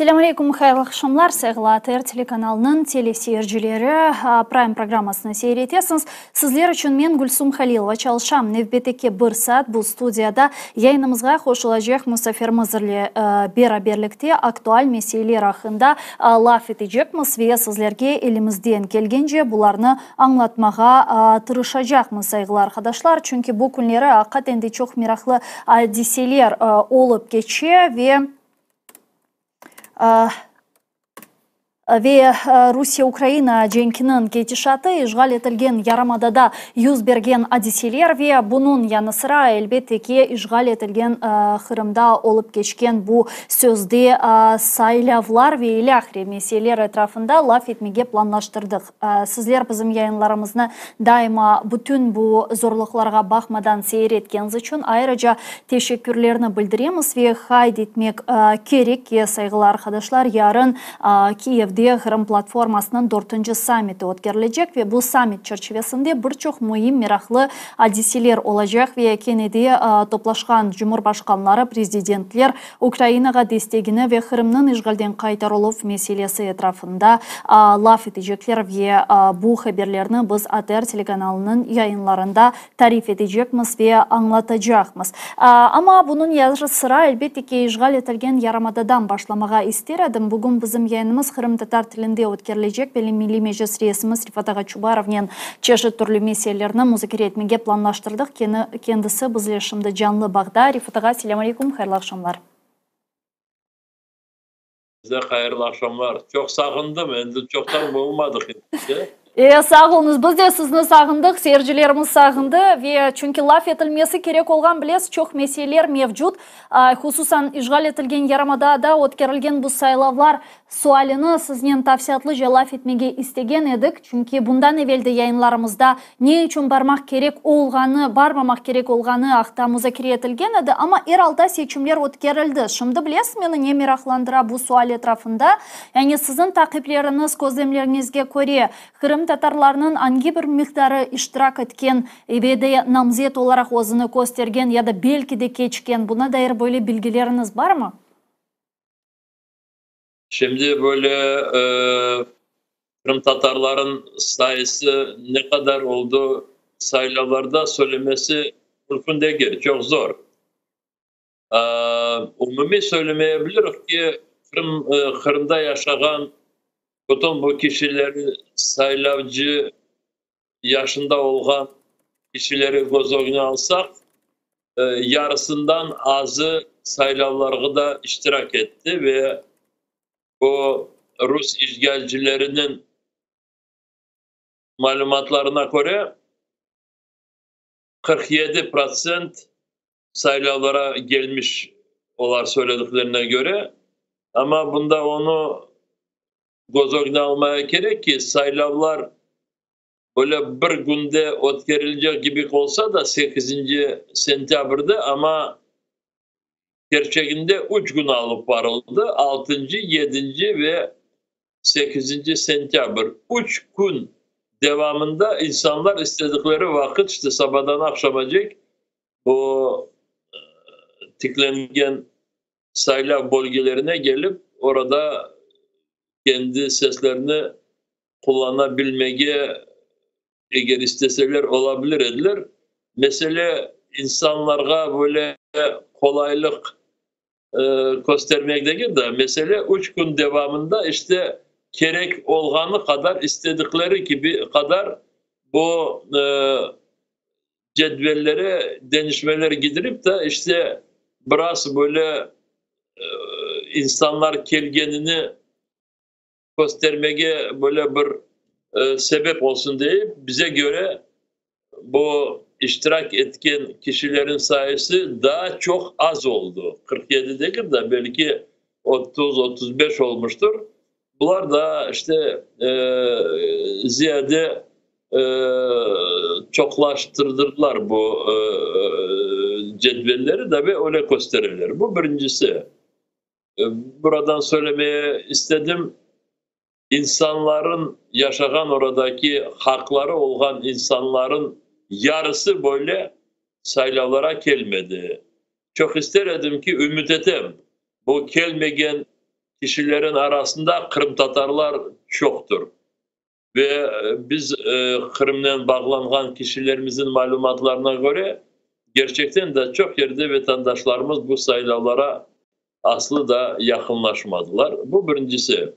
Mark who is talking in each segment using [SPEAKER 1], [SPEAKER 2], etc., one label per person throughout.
[SPEAKER 1] Selamünaleyküm, hayırlı akşamlar. Sevgili ATR telekanalının teleseyircileri, Prime programmasını seyretesiniz. Sizler için men Gülsüm Halilova çalışam. Nevbeteki bir saat bu studiyada yayınımızga hoş olacak misafirmizle beraberlikte aktual meseleler hakkında laf edecekmiz ve sizlerge elimizden gelgence bularını anlatmağa tırışacakmız sevgili arkadaşlar. Çünkü bu günleri hakikaten de çok meraklı hadiseler olup geçiyor ve Rusya-Ukraina cenkinin ketişatı işgal etilgen Yarımada'da yüz bergen hadiseler ve bunun yanı sıra elbette ki işgal etilgen Kırım'da olup geçken bu sözde saylavlar ve ilahri meseleler etrafında laf etmeye planlaştırdık. Sizler bizim yayınlarımızı daima bütün bu zorluklara bakmadan seyrettiğiniz için ayrıca teşekkürlerini bildiremiz ve kaydetmek gerek ki saygılı arkadaşlar yarın Kiev'de Kırım platformasının 4. sammiti ötkerilecek ve bu sammit çerçevesinde birçok mühim meraklı hadiseler olacak ve Kennedy'de toplaşkan Cumhurbaşkanları, prezidentler Ukrayna'ya destekini ve Kırım'ın işgalden kaytarılıp meselesi etrafında laf edecekler ve bu haberlerini biz ATR telekanalının yayınlarında tarif edecekmiz ve anlatacakmız. Ama bunun yanı sıra elbette ki işgal etilgen Yarımada'dan başlamaya isterim. Bugün bizim yayınımız Kırım Tatar tilinde ötkerilecek. Milli Meclis Reisimiz Rifat Ağa Çubarov'un çeşitli türlü meselelerini müzakere etmeye planlaştırdık. Kendisi bizle şimdi canlı bağda. Rifat Ağa, selamünaleyküm, hayırlı akşamlar.
[SPEAKER 2] Size hayırlı akşamlar. Çok sağındım. Endi çoktan bulmadık.
[SPEAKER 1] Sağ olunuz. Biz de sizni sağındık, seyircilerimiz sağındı ve çünkü laf etilmesi gerek olgan bilesiz çok meseleler mevcut. Hususan işgal etilgen Yarımada'da ötkerilgen bu saylavlar sualini sizden tafsiyatlıca laf etmeye istegen edik. Çünkü bundan evvelde yayınlarımızda ne için barmak gerek olganı, barmamak gerek olganı haqda müzakere etilgen edi. Ama herhalde seçimler ötkerildi. Şimdi bilesiz meni ne meraklandıra bu sual etrafında? Yani sizin takipleriniz, gözlemlerinizge göre Kırım Tatarlarının hangi bir miktarı iştirak etken ve namzet olarak özünü göstergen ya da belki de geçken buna dair böyle bilgileriniz var mı?
[SPEAKER 2] Şimdi böyle Kırım Tatarların sayısı ne kadar oldu sayılarda söylemesi mümkün değil. Çok zor. Umumi söylemeyebiliriz ki Kırım'da yaşayan bütün bu kişileri saylavcı yaşında olan kişileri göz önüne alsak yarısından azı saylavlarda da iştirak etti ve bu Rus işgalcilerinin malumatlarına göre 47% saylavlara gelmiş olar söylediklerine göre ama bunda onu göz önüne almaya gerek ki saylavlar böyle bir günde ötkerilecek gibi olsa da 8. sentyabr'da ama gerçekinde 3 gün alıp varıldı. 6. 7. ve 8. sentyabr. 3 gün devamında insanlar istedikleri vakit işte sabahdan akşamacık bu tıklangen saylav bölgelerine gelip orada kendi seslerini kullanabilmeye eğer isteseler olabilir edilir. Mesele insanlara böyle kolaylık göstermek değil de mesele 3 gün devamında işte gerek olganı kadar istedikleri gibi kadar bu cetvellere denişmeleri gidirip de işte biraz böyle insanlar kelgenini göstermeye böyle bir sebep olsun diye bize göre bu iştirak etken kişilerin sayısı daha çok az oldu. 47 değil de belki 30-35 olmuştur. Bunlar da işte ziyade çoklaştırdılar bu cetvelleri de ve öyle gösterirler. Bu birincisi. Buradan söylemeye istedim. İnsanların yaşayan oradaki hakları olan insanların yarısı böyle saylavlara gelmedi. Çok isterdim ki ümit etem. Bu gelmeyen kişilerin arasında Kırım Tatarlar çoktur. Ve biz Kırım'dan bağlanan kişilerimizin malumatlarına göre gerçekten de çok yerde vatandaşlarımız bu sayılavlara aslı da yakınlaşmadılar. Bu birincisi.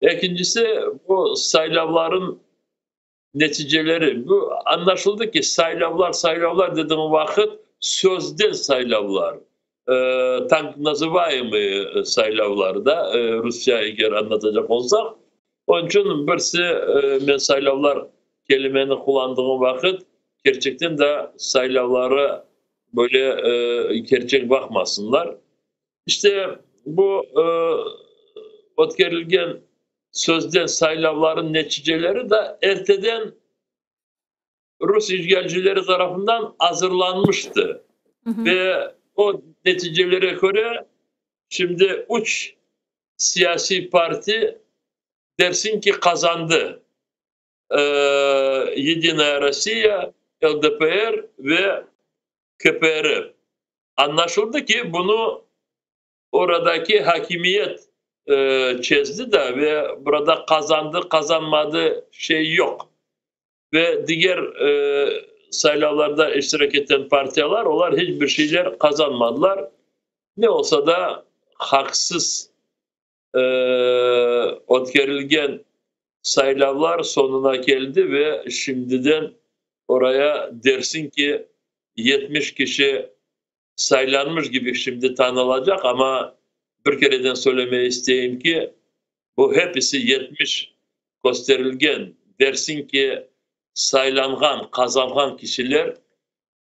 [SPEAKER 2] İkincisi bu saylavların neticeleri. Bu anlaşıldı ki saylavlar dediğim vakit sözden saylavlar. Так называемые saylavlarda Rusya eğer anlatacak olsak. Onun için birisi ben saylavlar kelimeni kullandığım vakit gerçekten de saylavlara böyle gerçek bakmasınlar. İşte bu ötkerilgen sözden saylavların neticeleri de erteden Rus işgalcileri tarafından hazırlanmıştı. Ve o neticelere göre şimdi üç siyasi parti dersin ki kazandı. Yedinaya Rusya, LDPR ve KPRF. Anlaşıldı ki bunu oradaki hakimiyet çizdi de ve burada kazandı kazanmadı şey yok. Ve diğer sayılavlarda iştirak eden partiler onlar hiçbir şeyler kazanmadılar. Ne olsa da haksız ötkerilgen sayılavlar sonuna geldi ve şimdiden oraya dersin ki 70 kişi saylanmış gibi şimdi tanılacak ama bir kereden söylemeyi isteyeyim ki bu hepsi 70 gösterilgen dersin ki saylanan, kazanan kişiler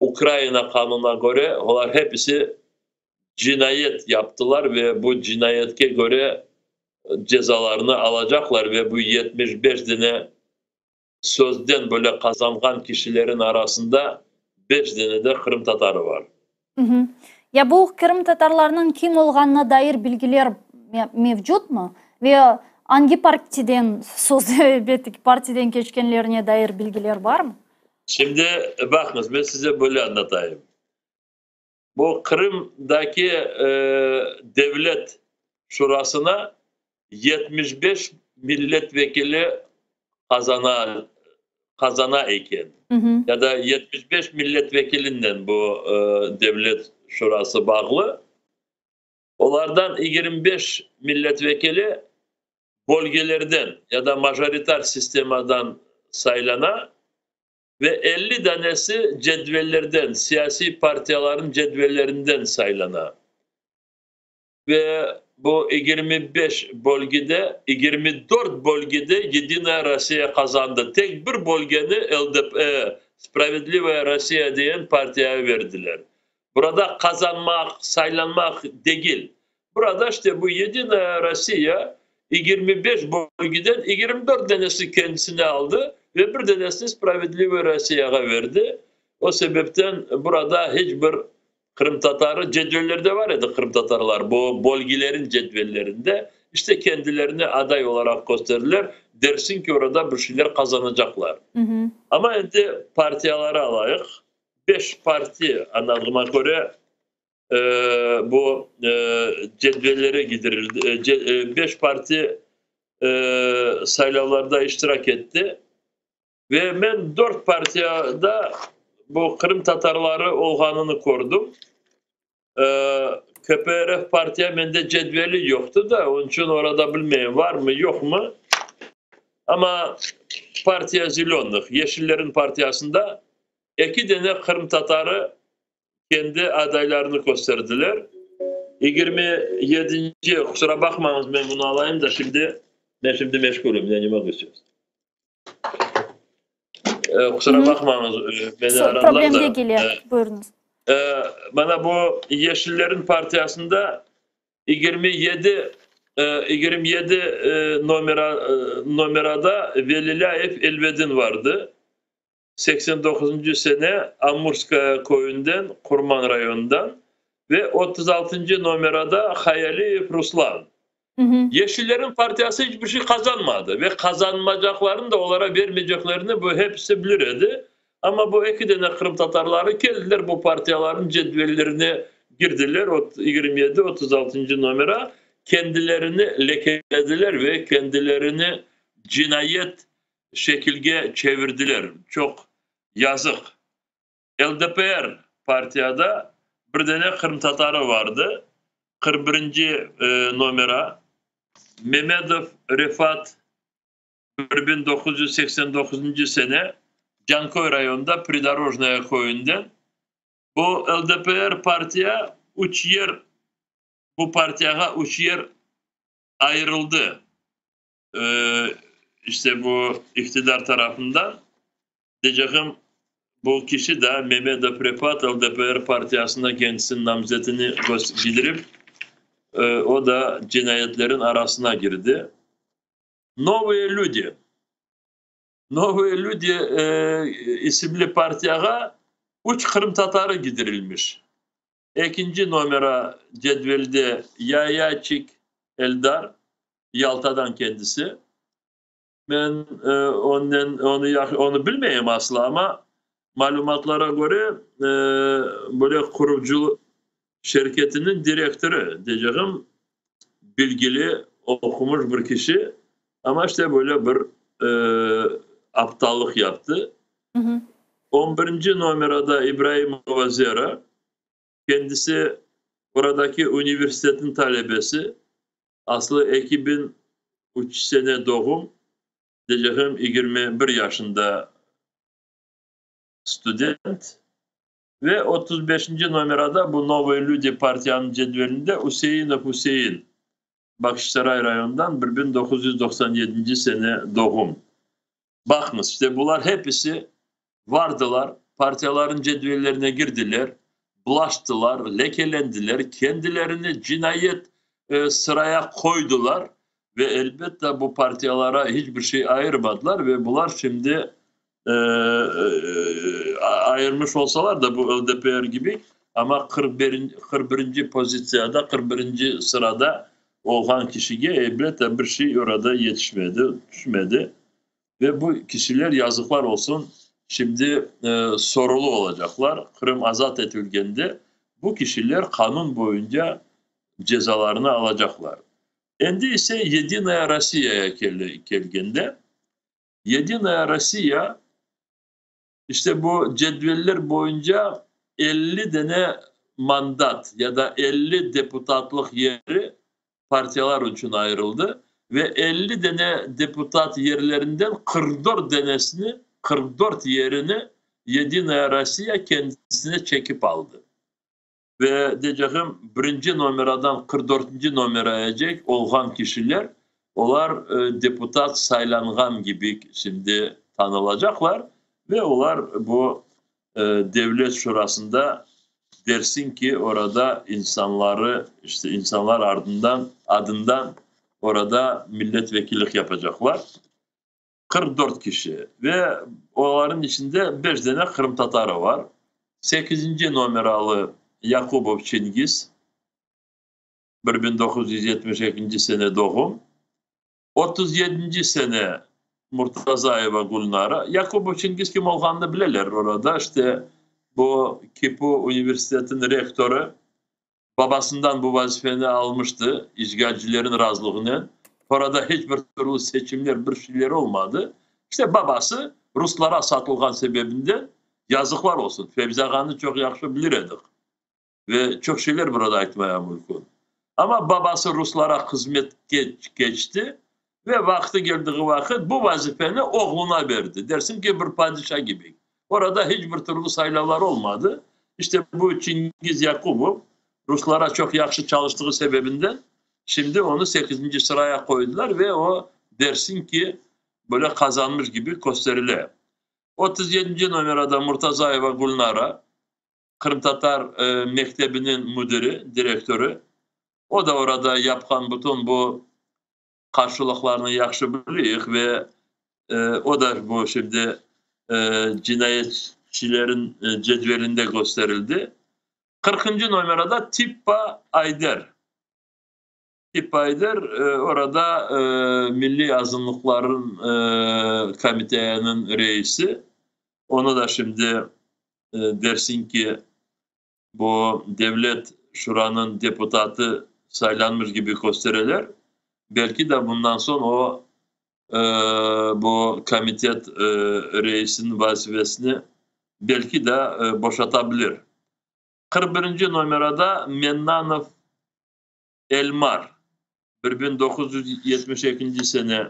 [SPEAKER 2] Ukrayna kanununa göre onlar hepsi cinayet yaptılar ve bu cinayete göre cezalarını alacaklar ve bu 75 tane sözden böyle kazanan kişilerin arasında 5 tane de Kırım Tatarı var.
[SPEAKER 1] Ya bu Kırım Tatarlarının kim olganına dair bilgiler mevcut mu? Ve hangi partiden, partiden geçkenlerine dair bilgiler var mı?
[SPEAKER 2] Şimdi bakınız ben size böyle anlatayım. Bu Kırım'daki devlet şurasına 75 milletvekili kazana iken ya da 75 milletvekilinden bu devlet şurası bağlı. Onlardan 25 milletvekili bölgelerden ya da majoriter sistemadan sayılana ve 50 tanesi cedvellerden, siyasi partilerin cedvellerinden sayılana. Ve bu 25 bölgede, 24 bölgede Yedinaya Rusya kazandı. Tek bir bölgeni LDP, Spravedlivaya Rusya diyen partiye verdiler. Burada kazanmak, saylanmak değil. Burada işte bu Yedinaya Rusya 25 bölgeden 24 tanesi kendisine aldı ve bir tanesini Spravedlivaya Rusya'ya verdi. O sebepten burada hiçbir Kırım Tatarı cedvellerde var ya da Kırım Tatarlar bu bölgelerin cedvellerinde işte kendilerini aday olarak gösterirler. Dersin ki orada bir şeyler kazanacaklar. Ama şimdi partiyalara alayık. 5 parti anladığıma göre bu cedvellere gidirildi. 5 parti sayılavlarda iştirak etti. Ve ben 4 partiyada bu Kırım Tatarları olganını kordum. KPRF partiye bende cedveli yoktu da onun için orada bilmeyen var mı yok mu? Ama Partiya Zilonluk, Yeşillerin partiyasında 2 tane Kırım Tatarı kendi adaylarını gösterdiler. 27. kusura bakmayınız ben bunu alayım da ben şimdi meşgulüm. Ne yemek istiyoruz? Kusura bakmayınız beni aradılar
[SPEAKER 1] problem
[SPEAKER 2] da.
[SPEAKER 1] değil, buyurunuz.
[SPEAKER 2] Bana bu Yeşillerin partiyasında 27 numarada Velilayev Elvedin vardı. 89. sene Amurska köyünden, Kurman rayonundan ve 36. numarada Hayaliyev Ruslan. Yeşillerin partiyası hiçbir şey kazanmadı ve kazanmayacaklarını da onlara vermeyeceklerini bu hepsi bilirdi. Ama bu 2 tane Kırım Tatarları geldiler bu partiyaların cedvellerine girdiler 27-36. numara. kendilerini lekelediler ve kendilerini cinayet şekilde çevirdiler. Çok yazık. LDPR partiyada bir tane Kırım Tatarı vardı. 41. Numara Mehmedov Refat 1989 sene Cankoy rayonunda Pridorожная koyundan bu LDPR partiya bu partiyaga 3 yer ayrıldı. İşte bu iktidar tarafından diyeceğim bu kişi de Mehmedov Refat LDPR partiyasında kendisinin namzetini bildirip o da cinayetlerin arasına girdi. Новые люди isimli partiyaga 3 Kırım Tatarı gidirilmiş. 2. numara cedvelde Yayaçik Eldar, Yalta'dan kendisi. Ben onu bilmeyeyim asla ama malumatlara göre böyle kurucu şirketinin direktörü diyeceğim, bilgili, okumuş bir kişi ama işte böyle bir aptallık yaptı. 11. numarada İbrahim Vazera, kendisi oradaki üniversitetin talebesi, aslı 2003 sene doğum, diyeceğim 21 yaşında student ve 35. numarada bu Новые Люди partiyanın cedvelinde Hüseyin Bakışsaray rayonundan 1997 sene doğum. Bakınız işte bunlar hepsi vardılar, partiyaların cedvellerine girdiler, bulaştılar, lekelendiler, kendilerini cinayet sıraya koydular ve elbette bu partiyalara hiçbir şey ayırmadılar ve bunlar şimdi ayırmış olsalar da bu LDPR gibi ama 41. pozisyonda 41. sırada olan kişiye elbette bir şey orada düşmedi ve bu kişiler yazıklar olsun şimdi sorulu olacaklar. Kırım azat edildiğinde bu kişiler kanun boyunca cezalarını alacaklar. Endi ise Yedinaya Rossiya'ya geldiğinde Yedinaya Rossiya işte bu cedveller boyunca 50 tane mandat ya da 50 deputatlık yeri partiyalar için ayrıldı ve 50 tane deputat yerlerinden 44 yerini Yedinaya Rossiya kendisine çekip aldı. Ve diyeceğim 1. numaradan 44. numaraya olan kişiler onlar deputat saylangan gibi şimdi tanılacaklar ve onlar bu devlet şurasında dersin ki orada insanlar adından orada milletvekillik yapacaklar. 44 kişi ve onların içinde 5 tane Kırım Tatarı var. 8. numaralı Yakubov Çingiz 1972 sene doğum. 37. sene Murtazayeva Gulnara. Yakubov Çingiz kim olduğunu bilirler orada. İşte bu Kipu Üniversitesi'nin rektörü babasından bu vazifeni almıştı işgalcilerin razılığını. Orada hiçbir türlü seçimler bir şeyler olmadı. İşte babası Ruslara satılgan sebebinden yazıklar olsun. Fevzi Ağa'nı çok yaxşı bilirdik. Ve çok şeyler burada etmeye mümkün. Ama babası Ruslara hizmet geçti ve vakti geldiği vakit bu vazifeni oğluna verdi. Dersin ki bir padişah gibi. Orada hiçbir türlü sayılar olmadı. İşte bu Çingiz Yakubov Ruslara çok yaxşı çalıştığı sebebinden şimdi onu 8. sıraya koydular ve o dersin ki böyle kazanmış gibi gösterilir. 37. numarada Murtazayeva Gulnara Kırım Tatar Mektebi'nin müdürü, direktörü. O da orada yapkan bütün bu karşılıklarını yaxşı biliyor ve o da bu şimdi cinayetçilerin cedvelinde gösterildi. 40. numarada Tippa Ayder. Tippa Ayder orada Milli Azınlıkların Komitenin reisi. Onu da şimdi dersin ki bu devlet şuranın deputatı saylanmış gibi gösterirler. Belki de bundan sonra o bu komitet reisinin vazifesini belki de boşatabilir. 41. numarada Mennanov Elmar 1972 sene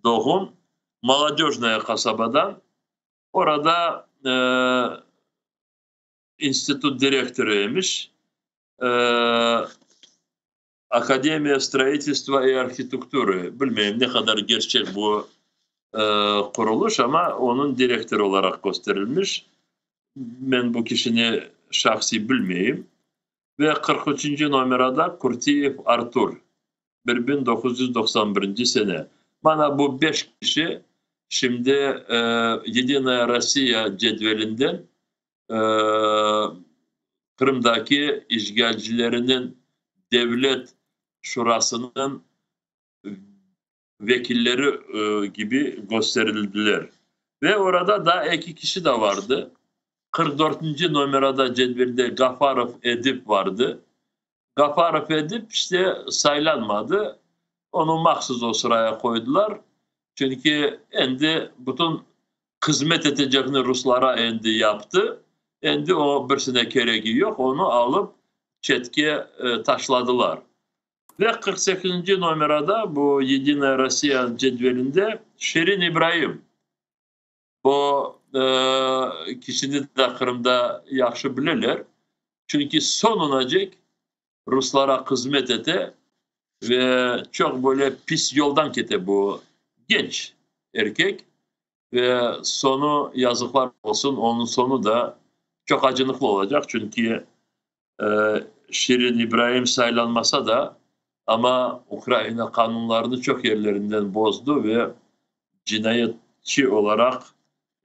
[SPEAKER 2] doğum Молодежная kasabadan. Orada enstitü direktörüymüş. Akademiya Stроительства и Arhitektürü. Bilmiyorum ne kadar gerçek bu kuruluş ama onun direktörü olarak gösterilmiş. Ben bu kişini şahsi bilmeyeyim. Ve 43. numarada Kurtiyev Artur 1991 sene. Bana bu 5 kişi şimdi Yedinaya Rusya cetvelinden Kırım'daki işgalcilerinin devlet şurasının vekilleri gibi gösterildiler. Ve orada da 2 kişi de vardı. 44. numarada cetvelde Gafarov Edip vardı. Gafarov Edip işte saylanmadı. Onu mahsus o sıraya koydular. Çünkü endi bütün hizmet edeceğini Ruslara endi yaptı. Endi o birisine gereği yok. Onu alıp çetkiye taşladılar. Ve 48. numarada bu Yedinaya Rusya cedvelinde Şirin İbrahim. Bu kişini de Kırım'da yaxşı bilirler. Çünkü sonunacık Ruslara hizmet ete ve çok böyle pis yoldan kete bu genç erkek ve sonu yazıklar olsun, onun sonu da çok acınıklı olacak. Çünkü Şirin İbrahim saylanmasa da ama Ukrayna kanunlarını çok yerlerinden bozdu ve cinayetçi olarak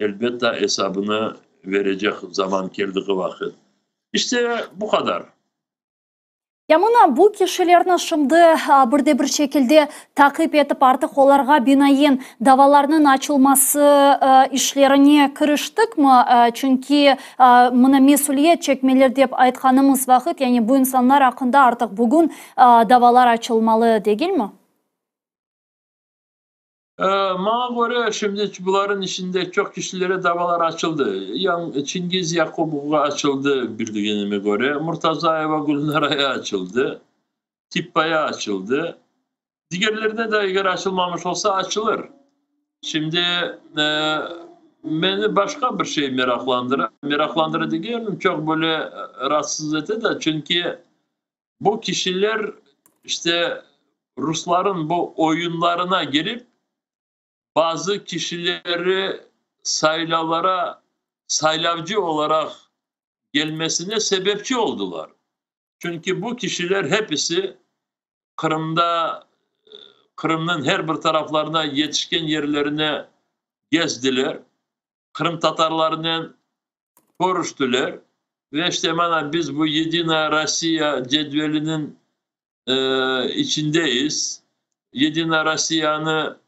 [SPEAKER 2] elbette hesabını verecek zaman geldiği vakit. İşte bu kadar.
[SPEAKER 1] Ямына bu kişilerini şimdi bir şekilde takip edip artık onlarga binaen davalarının açılması işlerine kiriştik mi? Çünkü buna mesuliyet çekmeler deyip aytkanımız vakit, yani bu insanlar hakkında artık bugün davalar açılmalı değil mi?
[SPEAKER 2] Bana göre şimdi bunların içinde çok kişilere davalar açıldı. Çingiz Yakubov'a açıldı bildiğime göre. Murtazayeva Gülnara'ya açıldı. Tippa'ya açıldı. Diğerlerine de eğer açılmamış olsa açılır. Şimdi beni başka bir şey meraklandırır. Meraklandırır diyorum, çok böyle rahatsız ete de. Çünkü bu kişiler işte Rusların bu oyunlarına girip bazı kişileri saylavcı olarak gelmesine sebepçi oldular. Çünkü bu kişiler hepsi Kırım'ın her bir taraflarına yetişkin yerlerine gezdiler. Kırım Tatarlarının görüştüler. Ve işte biz bu Yedinaya Rusya cedvelinin içindeyiz. Yedinaya Rusya'nı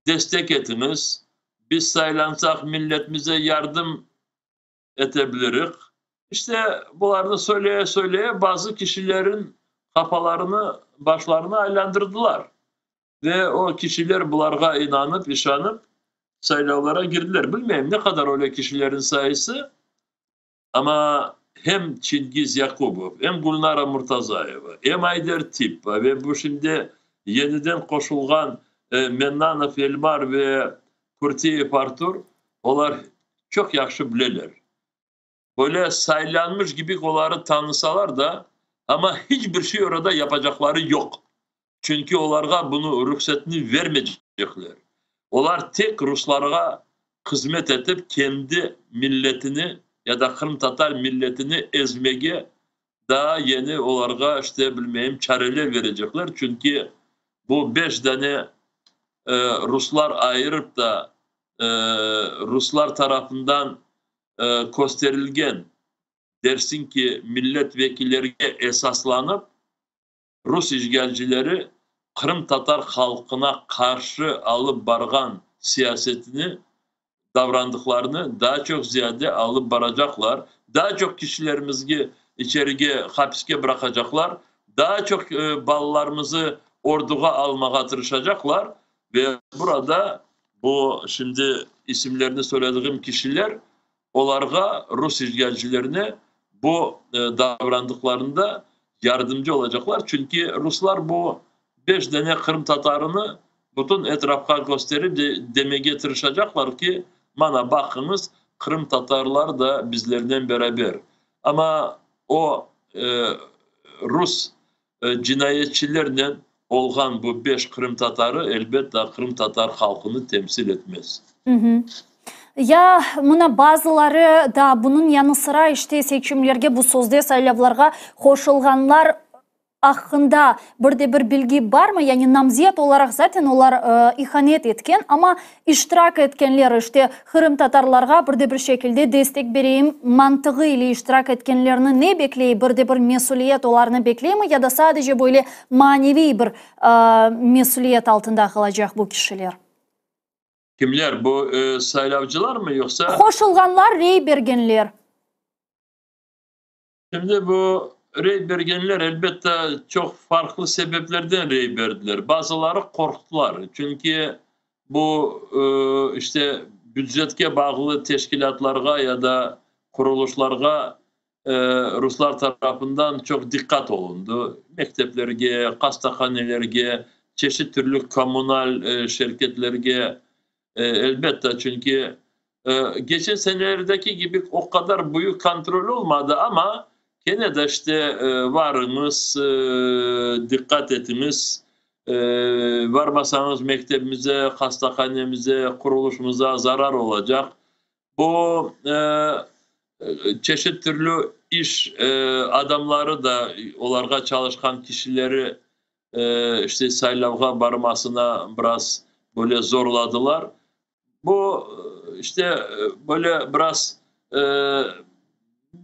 [SPEAKER 2] destek etiniz. Biz saylansak milletimize yardım edebiliriz. İşte bunları söyleye bazı kişilerin kafalarını, başlarını aylandırdılar. Ve o kişiler bunlara inanıp, işanıp saylavlara girdiler. Bilmiyorum ne kadar öyle kişilerin sayısı. Ama hem Çingiz Yakubov, hem Gülnara Murtazayeva, hem Ayder Tippa ve bu şimdi yeniden koşulgan Mennanov Elmar ve Kurtiyev Artur, onlar çok yaxşı bilirler. Böyle saylanmış gibi onları tanısalar da ama hiçbir şey orada yapacakları yok. Çünkü onlara bunu ruhsatını vermeyecekler. Onlar tek Ruslara hizmet edip kendi milletini ya da Kırım Tatar milletini ezmeye daha yeni onlara işte bilmeyeyim çareler verecekler. Çünkü bu 5 tane Ruslar ayırıp da Ruslar tarafından gösterilgen dersin ki milletvekilleri esaslanıp Rus işgalcileri Kırım Tatar halkına karşı alıp bargan siyasetini, davrandıklarını daha çok ziyade alıp baracaklar. Daha çok kişilerimizi içeriye, hapiste bırakacaklar. daha çok ballarımızı orduğa almaya tırışacaklar ve burada bu şimdi isimlerini söylediğim kişiler onlara Rus işgalcilerine bu davrandıklarında yardımcı olacaklar. Çünkü Ruslar bu 5 tane Kırım Tatarını bütün etrafa gösterip demeye getirişecekler ki bana bakınız Kırım Tatarlar da bizlerden beraber. Ama o Rus cinayetçilerle olgan bu 5 Kırım Tatarı elbette Kırım Tatar halkını temsil etmez.
[SPEAKER 1] Hı hı. Ya mına bazıları da bunun yanı sıra işte seçimlerge bu sözde saylavlarga koşulganlar hakkında bir bilgi var mı? Yani namziyet olarak zaten onlar ihanet etken ama iştirak etkenler işte Kırım Tatarlarga bir şekilde destek vereyim mantığı ile iştirak etkenlerini ne bekleyi bir mesuliyet onlarını bekleyi mi ya da sadece böyle manevi bir mesuliyet altında kalacak bu kişiler?
[SPEAKER 2] Kimler? Bu saylavcılar mı yoksa?
[SPEAKER 1] Koşulganlar, rey bergenler.
[SPEAKER 2] Şimdi bu rey bergenler elbette çok farklı sebeplerden rey verdiler. Bazıları korktular. Çünkü bu işte büdjetke bağlı teşkilatlarga ya da kuruluşlarga Ruslar tarafından çok dikkat olundu. Mekteplerge, hastahanelerge, çeşit türlü komünal şirketlerge elbette çünkü geçen senelerdeki gibi o kadar büyük kontrol olmadı ama gene de işte varınız, dikkat etiniz, varmasanız mektebimize, hastahanemize, kuruluşumuza zarar olacak. Bu çeşit türlü iş adamları da onlarga çalışkan kişileri işte saylavga varmasına biraz böyle zorladılar. Bu işte böyle biraz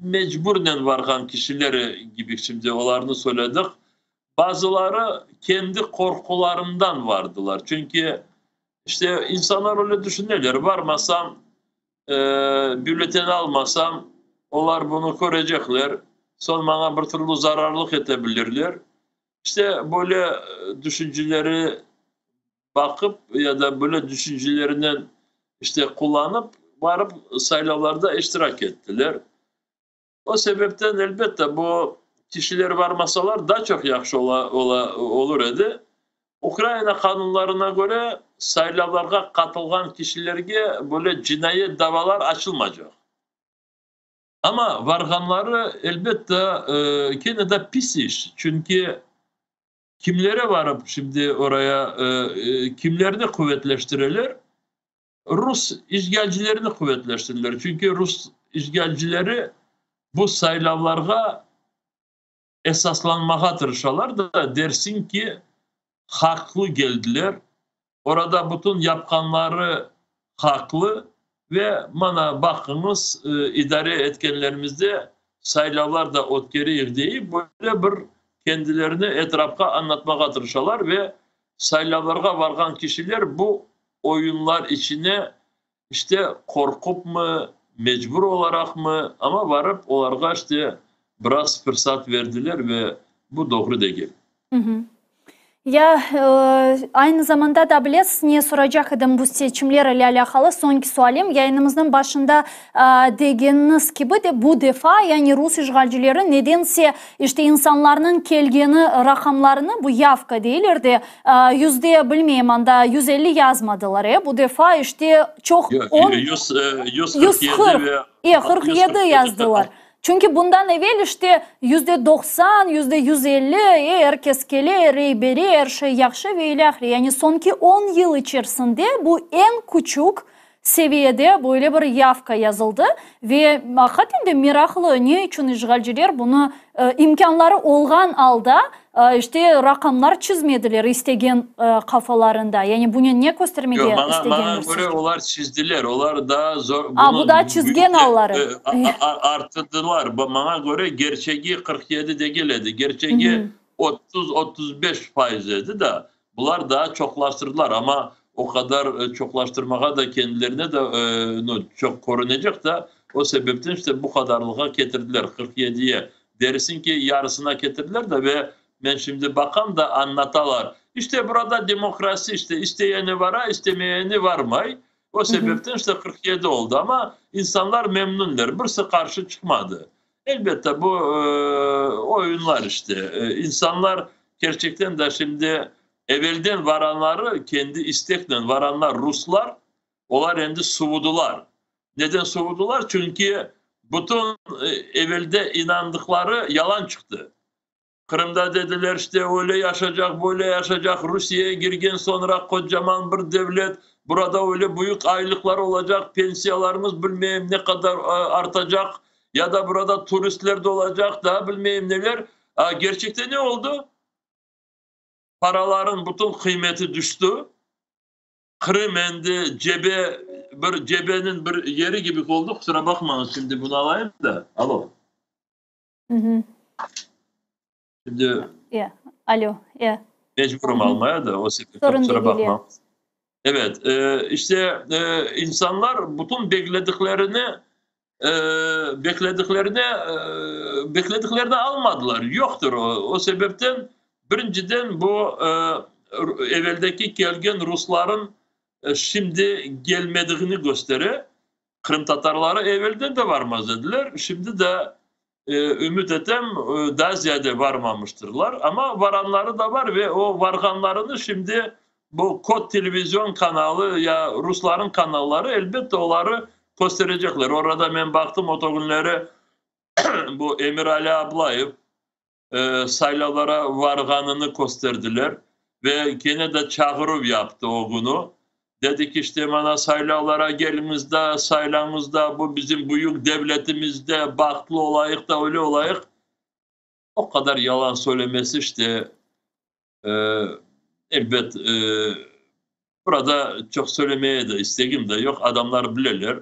[SPEAKER 2] mecburen vargan kişileri gibi şimdi onlarını söyledik. Bazıları kendi korkularından vardılar. Çünkü işte insanlar öyle düşünürler. Varmasam, bülten almasam onlar bunu görecekler. Son bana bir türlü zararlık edebilirler. İşte böyle düşünceleri bakıp ya da böyle düşüncelerinden işte kullanıp varıp sayılarda iştirak ettiler. O sebepten elbette bu kişiler varmasalar daha çok yaxşı olur idi. Ukrayna kanunlarına göre sayılavlarga katılgan kişilerge böyle cinayet davalar açılmayacak. Ama varganları elbette gene de pis iş. Çünkü kimlere varıp şimdi oraya kimlerini kuvvetleştirirler? Rus işgalcilerini kuvvetleştirirler. Çünkü Rus işgalcileri bu sayılavlarga esaslanmaya tırışalar da dersin ki haklı geldiler. Orada bütün yapkanları haklı ve bana bakınız idare etkenlerimizde sayılavlar da otkeri deyip böyle bir kendilerini etrafa anlatmaya tırışalar ve sayılavlarga vargan kişiler bu oyunlar içine işte korkup mu, mecbur olarak mı ama varıp onlara işte biraz fırsat verdiler ve bu doğru değil.
[SPEAKER 1] Hı hı. Ya aynı zamanda da bilesiz niye soracak idim bu seçimlerle alakalı sonki sualim yayınımızın başında dediğiniz gibi de bu defa yani Rus işgalcileri nedense işte insanların kelgeni rakamlarını bu yafka değilirdi yüzde bilmeyeyim anda 150 yazmadılar ya bu defa işte çok
[SPEAKER 2] 147 ve
[SPEAKER 1] 47 yazdılar. Çünkü bundan evvel işte %90, %150 herkes gelir, reyberi, her şey yakşı ve ilahri. Yani sonki 10 yıl içerisinde bu en küçük seviyede böyle bir yafka yazıldı. Ve hakikaten de miraklı ne için işgalciler bunu imkanları olgan alda işte rakamlar çizmediler istegen kafalarında. Yani bunu ne göstermeye istegenler?
[SPEAKER 2] Bana göre onlar çizdiler. Onlar daha zor.
[SPEAKER 1] Bu da çizgen alları.
[SPEAKER 2] Arttırdılar. Bana göre gerçeği 47 de geledi. Gerçeği 30-35 idi de bunlar daha çoklaştırdılar ama o kadar çoklaştırmaya da kendilerine de çok korunacak da o sebepten işte bu kadarlığa getirdiler 47'ye. Dersin ki yarısına getirdiler de ve Ben şimdi bakam da anlatalar. İşte burada demokrasi işte isteyeni vara, istemeyeni varmay. O
[SPEAKER 1] Hı hı.
[SPEAKER 2] sebepten işte 47 oldu ama insanlar memnunlar. Birisi karşı çıkmadı. Elbette bu oyunlar işte. İnsanlar gerçekten de şimdi evvelden varanları kendi istekle varanlar Ruslar, onlar endi suvudular. Neden suvudular? Çünkü bütün evvelde inandıkları yalan çıktı. Kırım'da dediler işte öyle yaşayacak, böyle yaşayacak. Rusya'ya girgen sonra kocaman bir devlet. Burada öyle büyük aylıklar olacak. Pensiyalarımız bilmeyeyim ne kadar artacak. Ya da burada turistler de olacak. Daha bilmeyeyim neler. Gerçekte ne oldu? Paraların bütün kıymeti düştü. Kırım endi cebenin bir yeri gibi oldu. Kusura bakmayın şimdi bunu alayım da. Alo.
[SPEAKER 1] Hı hı.
[SPEAKER 2] Şimdi
[SPEAKER 1] Yeah. Alo. Yeah.
[SPEAKER 2] mecburum
[SPEAKER 1] Hı hı.
[SPEAKER 2] almaya da o sebeple
[SPEAKER 1] Sorun
[SPEAKER 2] kusura
[SPEAKER 1] değil ya.
[SPEAKER 2] bakma. Evet, işte insanlar bütün beklediklerini almadılar. Yoktur o. O sebepten birinciden bu evveldeki gelgen Rusların şimdi gelmediğini gösterir. Kırım Tatarları evvelden de varmaz dediler. Şimdi de ümit etem daha ziyade varmamıştırlar. Ama varanları da var ve o varganlarını şimdi bu Kod televizyon kanalı ya Rusların kanalları elbette onları gösterecekler. Orada ben baktım o günleri bu Emir Ali Ablayev saylalara varganını gösterdiler ve gene de çağrı yaptı o günü. Dedik işte bana saylalara gelimizde, saylamızda, bu bizim büyük devletimizde baktlı olayık da öyle olayık. O kadar yalan söylemesi işte e, elbet burada çok söylemeye de isteğim de yok. Adamlar bilirler.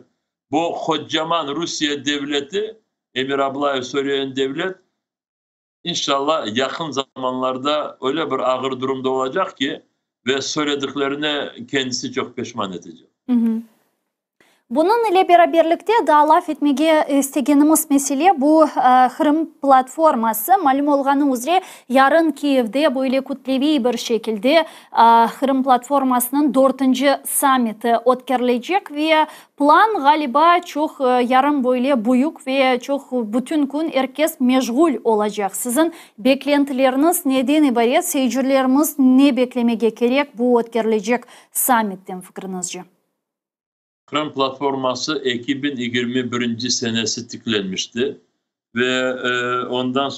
[SPEAKER 2] Bu kocaman Rusya devleti, Emir Ablayev söyleyen devlet İnşallah yakın zamanlarda öyle bir ağır durumda olacak ki ve söylediklerine kendisi çok pişman edecek.
[SPEAKER 1] Hı hı. Bunun ile beraberlikte daha laf etmege istegenimiz mesele bu Kırım platforması. Malum olğanı üzere yarın Kiev'de böyle kutlevi bir şekilde Kırım platformasının 4. summiti ötkerilecek ve plan galiba çok yarın böyle büyük ve çok bütün gün herkes meşgul olacak. Sizin beklentileriniz neden ibaret? Seyircilerimiz ne beklemeye gerek bu ötkerilecek summitten fikrinizce?
[SPEAKER 2] Kırım platforması 2021 senesi tıklanmıştı ve ondan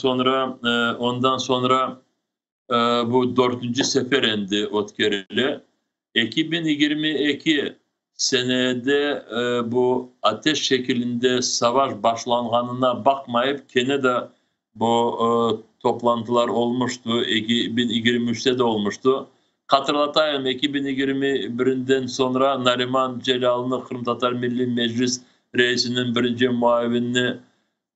[SPEAKER 2] sonra bu 4. sefer endi ötkerili. 2022 senede bu ateş şeklinde savaş başlanğanına bakmayıp gene de bu toplantılar olmuştu. 2023'te de olmuştu. Hatırlatayım 2021'den sonra Nariman Celal'ını Kırım Tatar Milli Meclis Reisinin birinci muavinini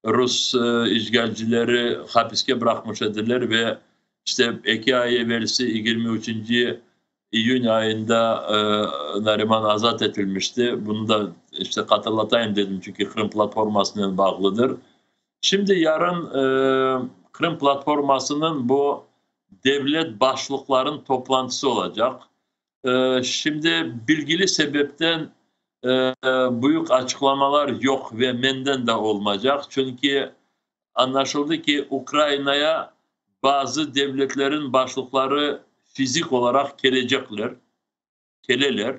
[SPEAKER 2] Rus işgalcileri hapiske bırakmış ediler ve işte 2 ay evvelsi 23. İyun ayında Nariman azat edilmişti. Bunu da işte hatırlatayım dedim çünkü Kırım platformasının bağlıdır. Şimdi yarın Kırım platformasının bu devlet başlıkların toplantısı olacak. Şimdi bilgili sebepten büyük açıklamalar yok ve menden de olmayacak. Çünkü anlaşıldı ki Ukrayna'ya bazı devletlerin başlıkları fizik olarak geleler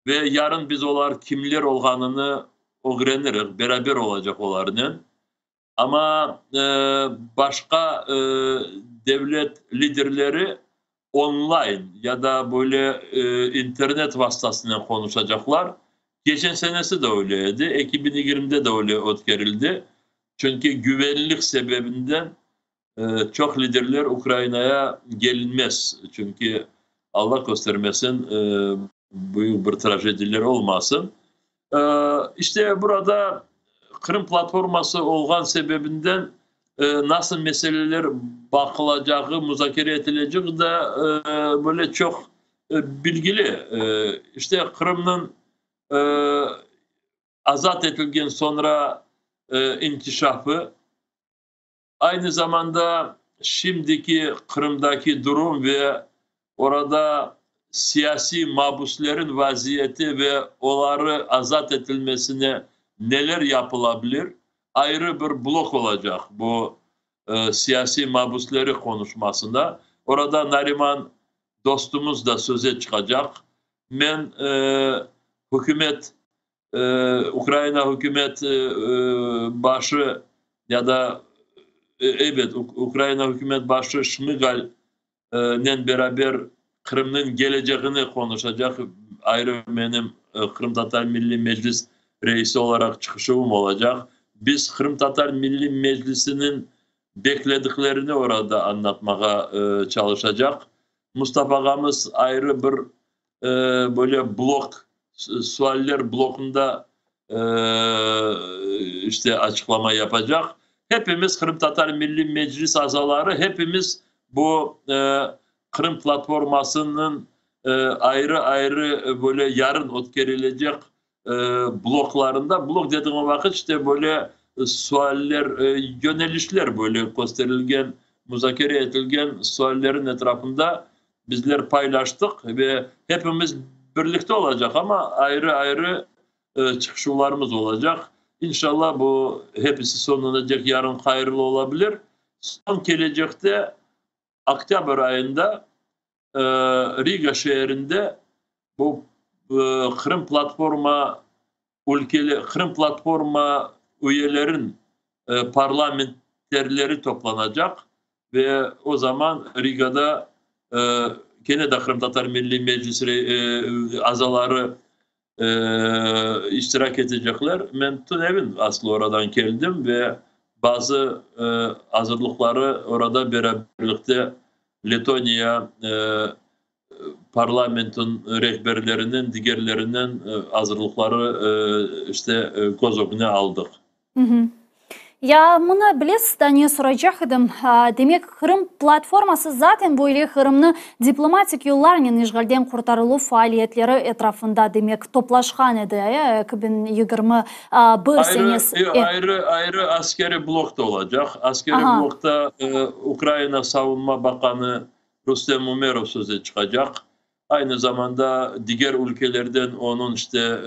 [SPEAKER 2] ve yarın biz onlar kimler olganını öğreniriz, beraber olacak onların. Ama başka devlet liderleri online ya da böyle internet vasıtasıyla konuşacaklar. Geçen senesi de öyleydi. 2020'de de öyle ötkerildi. Çünkü güvenlik sebebinden çok liderler Ukrayna'ya gelinmez. Çünkü Allah göstermesin büyük bir trajediler olmasın. İşte burada Kırım platforması olğan sebebinden nasıl meseleler bakılacağı, müzakere edilecek de böyle çok bilgili. İşte Kırım'ın azat edilgen sonra inkişafı, aynı zamanda şimdiki Kırım'daki durum ve orada siyasi mahpusların vaziyeti ve onları azat edilmesine neler yapılabilir? Ayrı bir blok olacak bu siyasi mahpusları konuşmasında. Orada Nariman dostumuz da söze çıkacak. Ben hükümet, Ukrayna hükümet başı ya da evet Ukrayna hükümet başı Şmygal'le beraber Kırım'ın geleceğini konuşacak. Ayrı benim Kırım Tatar Milli Meclis reisi olarak çıkışım olacak. Biz Kırım Tatar Milli Meclisi'nin beklediklerini orada anlatmaya çalışacak. Mustafa Gamız ayrı bir böyle blok, sualler blokunda işte açıklama yapacak. Hepimiz Kırım Tatar Milli Meclis azaları, hepimiz bu Kırım platformasının ayrı ayrı böyle yarın ötkerilecek bloklarında, blok dediğim vakit işte böyle sualler, yönelişler böyle gösterilgen, müzakere edilgen suallerin etrafında bizler paylaştık ve hepimiz birlikte olacak ama ayrı ayrı çıkışlarımız olacak. İnşallah bu hepsi sonlanacak, yarın hayırlı olabilir. Son gelecekte Oktyabr ayında Riga şehrinde bu Kırım platforma üyelerin parlamenterleri toplanacak ve o zaman Riga'da gene de Kırım Tatar Milli Meclisi azaları iştirak edecekler. Ben Tunev'in aslı oradan geldim ve bazı hazırlıkları orada birlikte Letonya parlamenton rehberlerinin, diğerlerinin hazırlıkları işte göz önüne aldık.
[SPEAKER 1] Hı hı. Ya mına bilesiz da ne soracak idim. Demek Kırım platforması zaten böyle Kırım'ны diplomatik yollarla işgalden kurtarılу faaliyetleri etrafında demek toplaşkan idi. 2021 senesi.
[SPEAKER 2] Ayrı askeri blok da olacak. Askeri blokta Ukrayna Savunma Bakanı Rustem Umerov söze çıkacak. Aynı zamanda diğer ülkelerden onun işte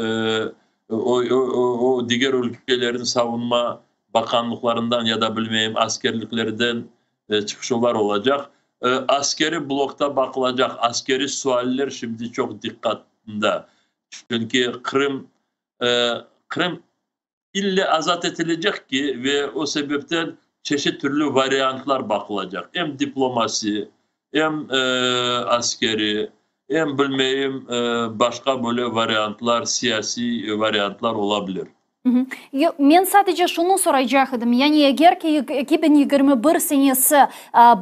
[SPEAKER 2] o diğer ülkelerin savunma bakanlıklarından ya da bilmeyeyim askerliklerden çıkışlar olacak. Askeri blokta bakılacak. Askeri sualler şimdi çok dikkatinde. Çünkü Kırım ille azat edilecek ki ve o sebepten çeşitli türlü varyantlar bakılacak. Hem diplomasi, hem askeri, hem bilmeyeyim başka böyle varyantlar, siyasi varyantlar olabilir.
[SPEAKER 1] Men sadece şunu soracaktım. Yani eğer ki 2021 senesi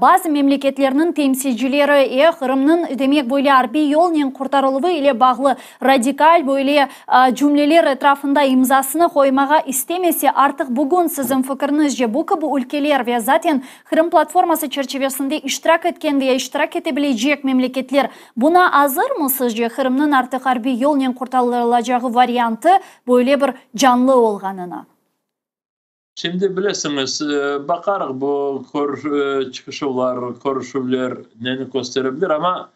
[SPEAKER 1] bazı memleketlerinin temsilcileri Kırım'ın demek böyle harbi yolun kurtarılığı ile bağlı radikal böyle cümleler etrafında imzasını koymaya istemesi artık bugün sizin fikrinizce bu ülkeler ve zaten Kırım platforması çerçevesinde iştirak etken veya iştirak edebilecek memleketler buna hazır mı sizce? Kırım'ın artık harbi yolun kurtarılacağı varyantı böyle bir canlı olganına.
[SPEAKER 2] Şimdi bilesiniz bakarız bu çıkışlar, konuşmalar neni gösterebilir ama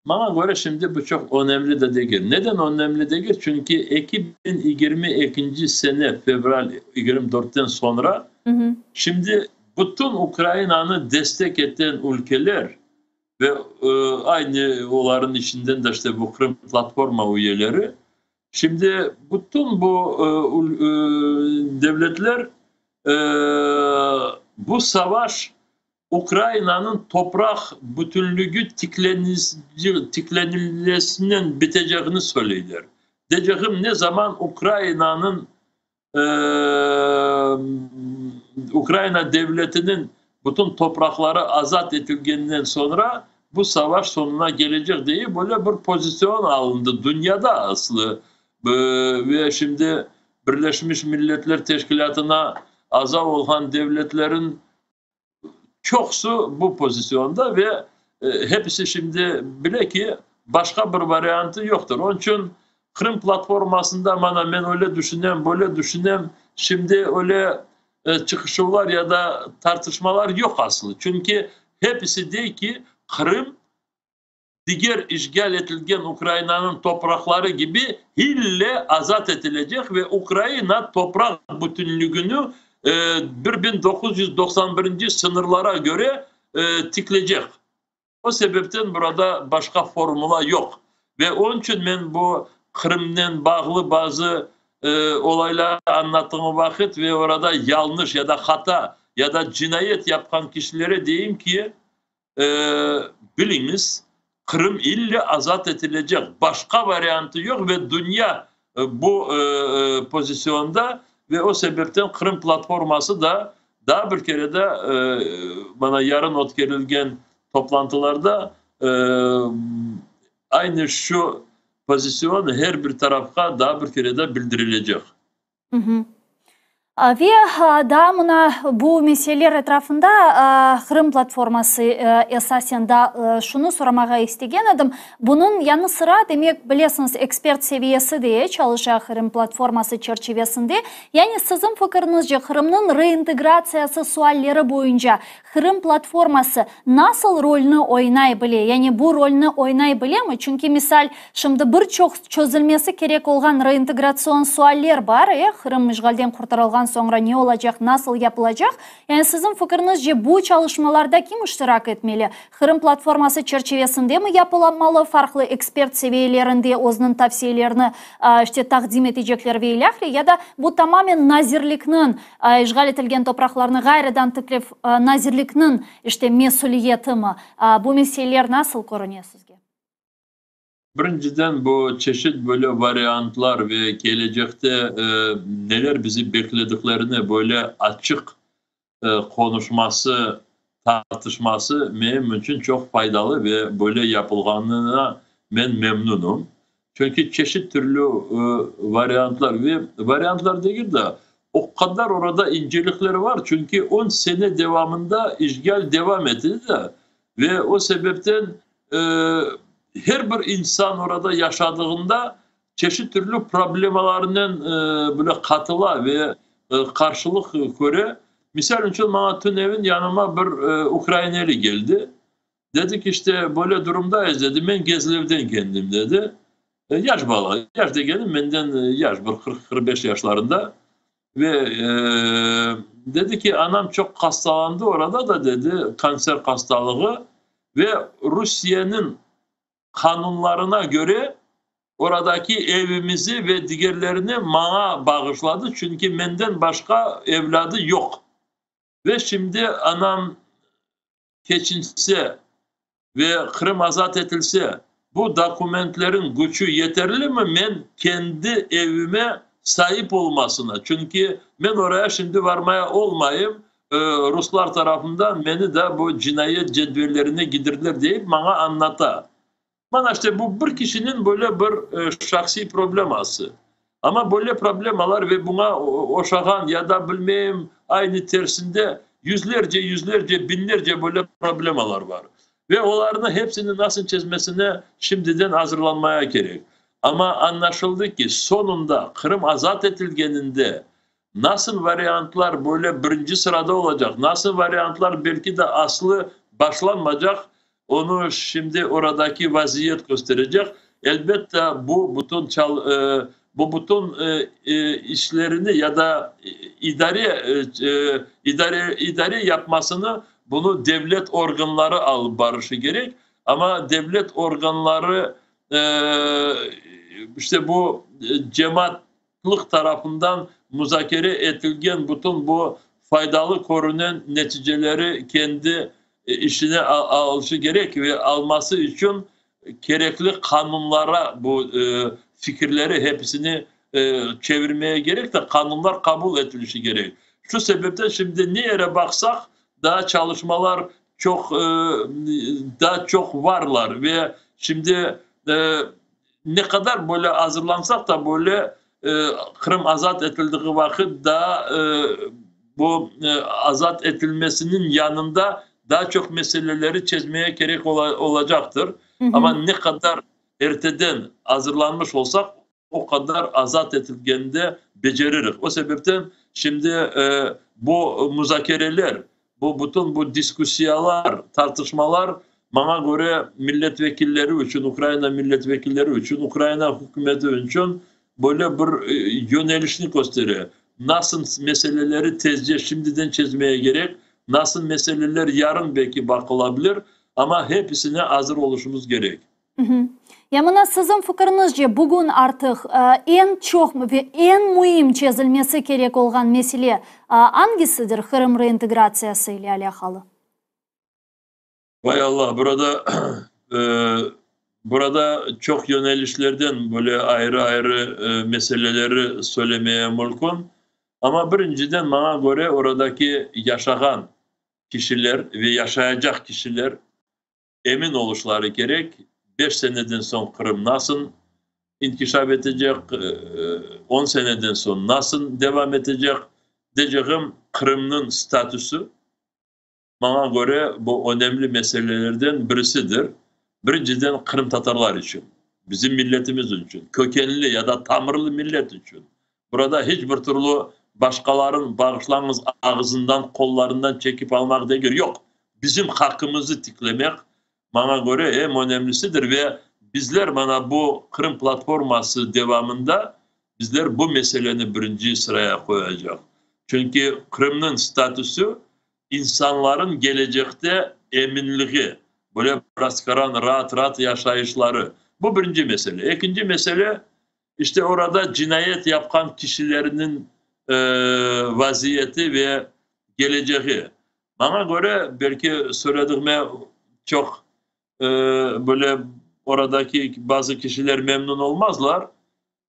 [SPEAKER 2] bana göre şimdi bu çok önemli de değil. Neden önemli değil? Çünkü 2022 sene Fevral 24'ten sonra şimdi bütün Ukrayna'nı destek eden ülkeler ve aynı onların içinden de işte bu Kırım platforma üyeleri. Şimdi bütün bu devletler bu savaş Ukrayna'nın toprak bütünlüğü tiklenilmesinden biteceğini söylediler. Diyeceğim ne zaman Ukrayna devletinin bütün toprakları azat edildiğinden sonra bu savaş sonuna gelecek diye böyle bir pozisyon alındı dünyada aslı. Ve şimdi Birleşmiş Milletler Teşkilatı'na aza olan devletlerin çoksu bu pozisyonda ve hepsi şimdi bile ki başka bir varyantı yoktur. Onun için Kırım platformasında ben öyle düşünem, böyle düşünem. Şimdi öyle çıkışılar ya da tartışmalar yok aslında. Çünkü hepsi diyor ki Kırım diğer işgal edilen Ukrayna'nın toprakları gibi hille azat edilecek ve Ukrayna toprak bütünlüğünü 1991 sınırlara göre tikleyecek. O sebepten burada başka formula yok. Ve onun için ben bu Kırım'dan bağlı bazı olaylar anlattığım vakit ve orada yanlış ya da hata ya da cinayet yapan kişilere diyeyim ki biliniz Kırım ille azat edilecek. Başka varyantı yok ve dünya bu pozisyonda ve o sebepten Kırım platforması da daha bir kere de bana yarın ötkerilen toplantılarda aynı şu pozisyon her bir tarafa daha bir kere de bildirilecek.
[SPEAKER 1] Hı hı. Ve daha buna bu meseleler etrafında Kırım platforması esasında şunu sormağa isteyen edim. Bunun yanı sıra demek bilirsiniz ekspert seviyesi diye çalışan Kırım platforması çerçevesinde. Yani sizin fikrinizce Kırım'ın reintegrasyası sualleri boyunca Kırım platforması nasıl rolünü oynayabilir? Yani bu rolünü oynayabilir mi? Çünkü misal şimdi birçok çözülmesi gerek olan reintegrasyon sualler var. Kırım işgalden kurtarılgan sonra ne olacak, nasıl yapılacak? Yani sizin fikrinizce bu çalışmalarda kim iştirak etmeli? Kırım platforması çerçevesinde mi yapılmalı? Farklı ekspert seviyelerinde o'zinin tavsiyelerini işte takdim edecekler veylakli ya da bu tamamen nazirliknin işgal edilen topraklarını gayrıdan teklif nazirliknin işte mesuliyeti mi? Bu meseleler nasıl görünüyor sizce?
[SPEAKER 2] Birinciden bu çeşit böyle varyantlar ve gelecekte neler bizi beklediklerini böyle açık konuşması, tartışması benim için çok faydalı ve böyle yapılganlığına ben memnunum. Çünkü çeşit türlü varyantlar ve varyantlar değil de o kadar orada incelikleri var. Çünkü 10 sene devamında işgal devam etti de ve o sebepten her bir insan orada yaşadığında çeşit türlü problemlerinin böyle katıla ve karşılık göre. Misal için bana dün evin yanıma bir Ukraynalı geldi. Dedi ki işte böyle durumdayız dedi. Ben Gezlev'den kendim dedi. Yaş balığı. Yaş da geldim benden yaş 40-45 yaşlarında. Ve dedi ki anam çok hastalandı orada da dedi kanser hastalığı ve Rusya'nın kanunlarına göre oradaki evimizi ve diğerlerini bana bağışladı. Çünkü benden başka evladı yok. Ve şimdi anam geçinse ve Kırım azat edilse bu dokümentlerin gücü yeterli mi? Ben kendi evime sahip olmasına. Çünkü ben oraya şimdi varmaya olmayayım. Ruslar tarafından beni de bu cinayet cedvellerine gidirdiler deyip bana anlata. Bana işte bu bir kişinin böyle bir şahsi probleması. Ama böyle problemalar ve buna oşakan ya da bilmeyeyim aynı tersinde yüzlerce binlerce böyle problemalar var. Ve onların hepsini nasıl çözmesine şimdiden hazırlanmaya gerek. Ama anlaşıldı ki sonunda Kırım azat edilgeninde nasıl varyantlar böyle birinci sırada olacak, nasıl varyantlar belki de aslı başlanmayacak, onu şimdi oradaki vaziyet gösterecek. Elbette bu bütün işlerini ya da idare yapmasını bunu devlet organları alıp barışı gerek. Ama devlet organları işte bu cemaatlik tarafından müzakere edilgen bütün bu faydalı korunan neticeleri kendi işine alışı gerek ve alması için gerekli kanunlara bu fikirleri hepsini çevirmeye gerek de kanunlar kabul edilişi gerek. Şu sebepten şimdi ne yere baksak daha çalışmalar daha çok varlar ve şimdi ne kadar böyle hazırlansak da böyle Kırım azat edildiği vakit daha bu azat edilmesinin yanında daha çok meseleleri çözmeye gerek olacaktır. Hı hı. Ama ne kadar erteden hazırlanmış olsak o kadar azat edilgende beceririz. O sebepten Şimdi bu müzakereler, bütün bu diskusiyalar, tartışmalar bana göre milletvekilleri için, Ukrayna milletvekilleri için, Ukrayna hükümeti için böyle bir yönelişini gösteriyor. Nasıl meseleleri tezce şimdiden çözmeye gerek, nasıl meseleler yarın belki bakılabilir ama hepsine hazır oluşumuz gerek.
[SPEAKER 1] Yamına sizin fikrinizce bugün artık en çok ve en mühim çözülmesi gerek olan mesele hangisidir Kırım reintegrasyası ile alakalı?
[SPEAKER 2] Vay Allah, burada çok yönelişlerden böyle ayrı ayrı meseleleri söylemeye mümkün. Ama birinciden bana göre oradaki yaşayan kişiler ve yaşayacak kişiler emin oluşları gerek. 5 seneden sonra Kırım nasıl inkişaf edecek, 10 seneden sonra nasıl devam edecek diyeceğim. Kırım'ın statüsü bana göre bu önemli meselelerden birisidir. Birinciden Kırım Tatarlar için, bizim milletimiz için, kökenli ya da tamırlı millet için. Burada hiçbir türlü başkaların bağışlanız ağzından, kollarından çekip almak değil, yok. Bizim hakkımızı tiklemek bana göre en önemlisidir ve bizler bu Kırım platforması devamında bizler bu meseleyi birinci sıraya koyacak. Çünkü Kırım'ın statüsü insanların gelecekte eminliği, böyle raskaran rahat yaşayışları. Bu birinci mesele. İkinci mesele işte orada cinayet yapan kişilerinin vaziyeti ve geleceği. Bana göre belki söylediğime çok böyle oradaki bazı kişiler memnun olmazlar.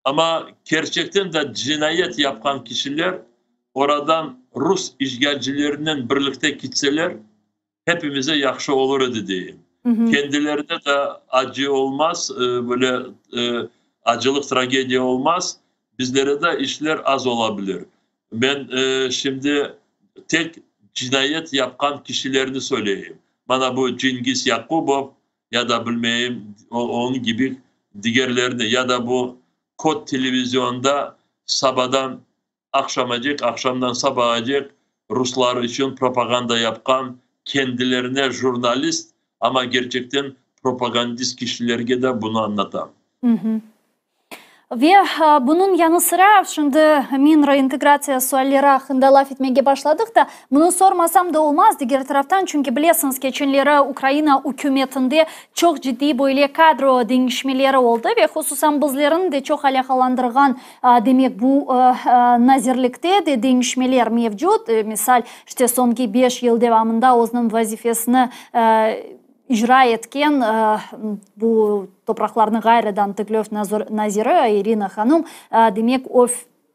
[SPEAKER 2] Ama gerçekten de cinayet yapan kişiler oradan Rus işgalcilerinin birlikte gitseler hepimize yakşı olur idi diyeyim. Kendilerine de acı olmaz, böyle acılık tragedya olmaz. Bizlere de işler az olabilir. Ben şimdi tek cinayet yapan kişilerini söyleyeyim. Bana bu Cengiz Yakubov ya da bilmeyeyim onun gibi diğerlerini ya da bu Kod televizyonda sabahdan akşamacık, akşamdan sabahacık Ruslar için propaganda yapan kendilerine jurnalist ama gerçekten propagandist kişilerge de bunu anlatan.
[SPEAKER 1] Ve bunun yanı sıra şimdi min reintegrasiya sualleri hakkında laf etmeye başladık da bunu sormasam da olmaz diğer taraftan çünkü biliyorsunuz geçenleri Ukrayna hükümetinde çok ciddi böyle kadro değişmeleri oldu ve hususan bizlerin de çok alakalandırgan demek bu nazirlikte de değişmeler mevcut. Misal işte sonki 5 yıl devamında o'zining vazifasini icra etken bu topraklarını gayredan tıklöv naziri Irina Hanım demek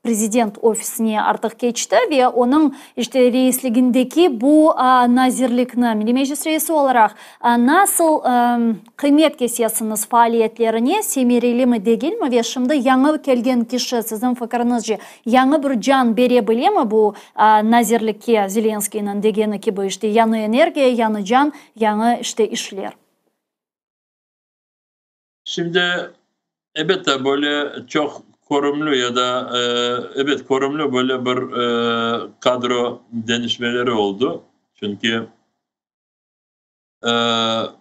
[SPEAKER 1] prezident ofisine artık geçti ve onun işte reisligindeki bu nazirlikni meclis reisi olarak nasıl kıymet kesiyorsunuz faaliyetlerine, semereli mi değil mi ve şimdi yanı kelgen kişi sizin fikrinizce yanı bir can verebilir mi bu nazirlikке Zelenskiy'nin degeni gibi işte yanı enerjiya, yanı can, yanı işte işler?
[SPEAKER 2] Şimdi elbette böyle çok korumlu ya da evet korumlu böyle bir kadro değişmeleri oldu. Çünkü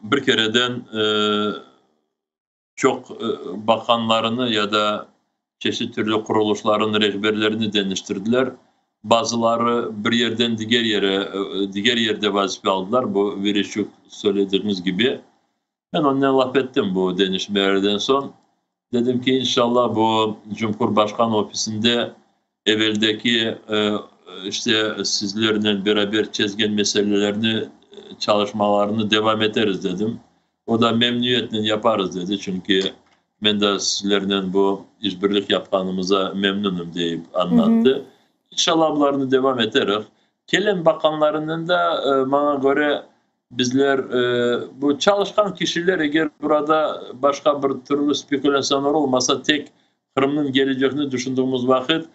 [SPEAKER 2] bir kereden çok bakanlarını ya da çeşitli türlü kuruluşların rehberlerini değiştirdiler. Bazıları bir yerden diğer yerde vazife aldılar. Bu Vereshchuk söylediğiniz gibi. Ben ondan laf ettim bu değişmelerden son. Dedim ki inşallah bu Cumhurbaşkanı ofisinde evveldeki işte sizlerle beraber çizgen meselelerini çalışmalarını devam ederiz dedim. O da memnuniyetle yaparız dedi. Çünkü ben de sizlerle bu işbirlik yaptığımıza memnunum deyip anlattı. İnşallah bunlarını devam ederiz. Gelen bakanlarının da bana göre bizler bu çalışkan kişiler eğer burada başka bir türlü spekülasyonlar olmasa tek Kırım'ın geleceğini düşündüğümüz vakit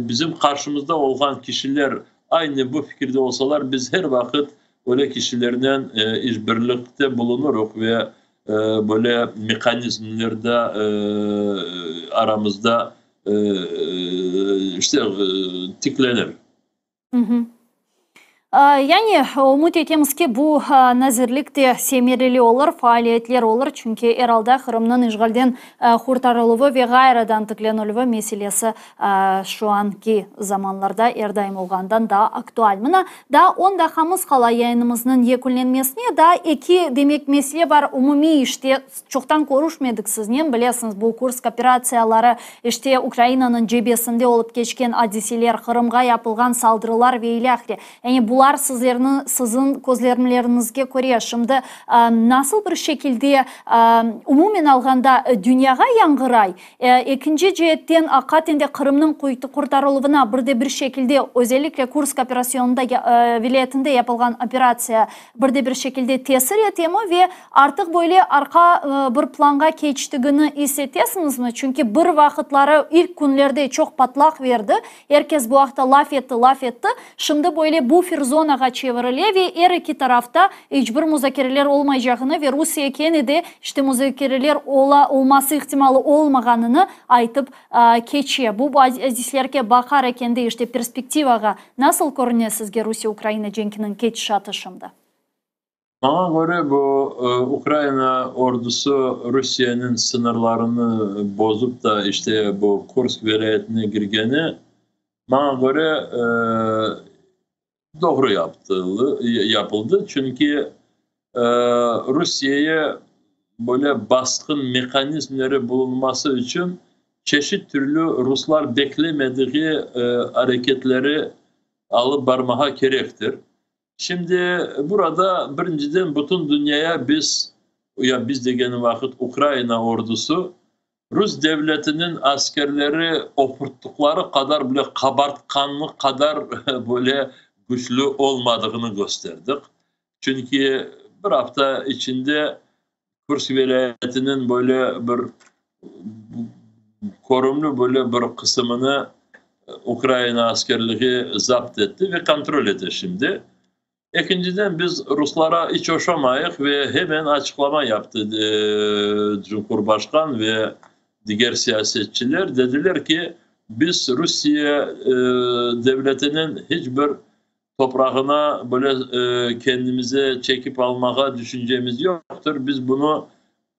[SPEAKER 2] bizim karşımızda olan kişiler aynı bu fikirde olsalar biz her vakit öyle kişilerle işbirlikte bulunuruz ve böyle mekanizmlerde aramızda işte tiklenir.
[SPEAKER 1] Hı hı. Yani umut etemiz ki bu nazirlikte semireli olur, faaliyetler olur. Çünkü herhalde Kırım'ın işgalden kurtarılığı ve gayradan tıklanılığı meselesi şu anki zamanlarda erdayım olgandan daha aktual. Mına da 10 dakikamız kala yayınımızın yekunlenmesine da iki demek mesele var. Umumi işte çoktan konuşmadık sizinle. Biliyorsunuz bu Kursk operatsiyaları işte Ukrayna'nın cebesinde olup geçken hadiseler, Kırım'a yapılgan saldırılar ve ilahri. Yani bunlar sizin gözlemlerinizge göre şimdi nasıl bir şekilde umumen alganda dünyaya yangıray. İkinci cihetten hakikaten de Kırım'ın kurtarılığına bir şekilde özellikle Kursk operasyonunda vilayetinde yapılgan operasya bir şekilde tesir etemi ve artık böyle arka bir planga geçtiğini hissettiniz mi? Çünkü bir vakitleri ilk günlerde çok patlak verdi. Herkes bu hafta laf etti. Şimdi böyle bu zonaga çevriliyor ve her iki tarafta hiçbir müzakereler olmayacağını ve Rusya kendi işte müzakereler olması ihtimali olmaganını aytıp geçiyor. Bu azizlerge bakarken de işte perspektivaga nasıl görünüyor sizge Rusya-Ukrayna cenkinin geçişatı şimdi?
[SPEAKER 2] Bana göre bu Ukrayna ordusu Rusya'nın sınırlarını bozup da işte bu Kursk vilayetine girgeni bana göre doğru yapıldı. Çünkü Rusya'ya böyle baskın mekanizmleri bulunması için çeşit türlü Ruslar beklemediği hareketleri alıp varmaya gerektir. Şimdi burada birinciden bütün dünyaya biz de gene vakit Ukrayna ordusu Rus devletinin askerleri okurttukları kadar bile kabartkanlık kadar böyle güçlü olmadığını gösterdik. Çünkü bir hafta içinde Kursk vilayetinin böyle bir korumlu böyle bir kısmını Ukrayna askerliği zapt etti ve kontrol etti şimdi. İkinciden biz Ruslara hiç hoşamayık ve hemen açıklama yaptı Cumhurbaşkan ve diğer siyasetçiler. Dediler ki biz Rusya devletinin hiçbir toprağına böyle kendimize çekip almaya düşüncemiz yoktur. Biz bunu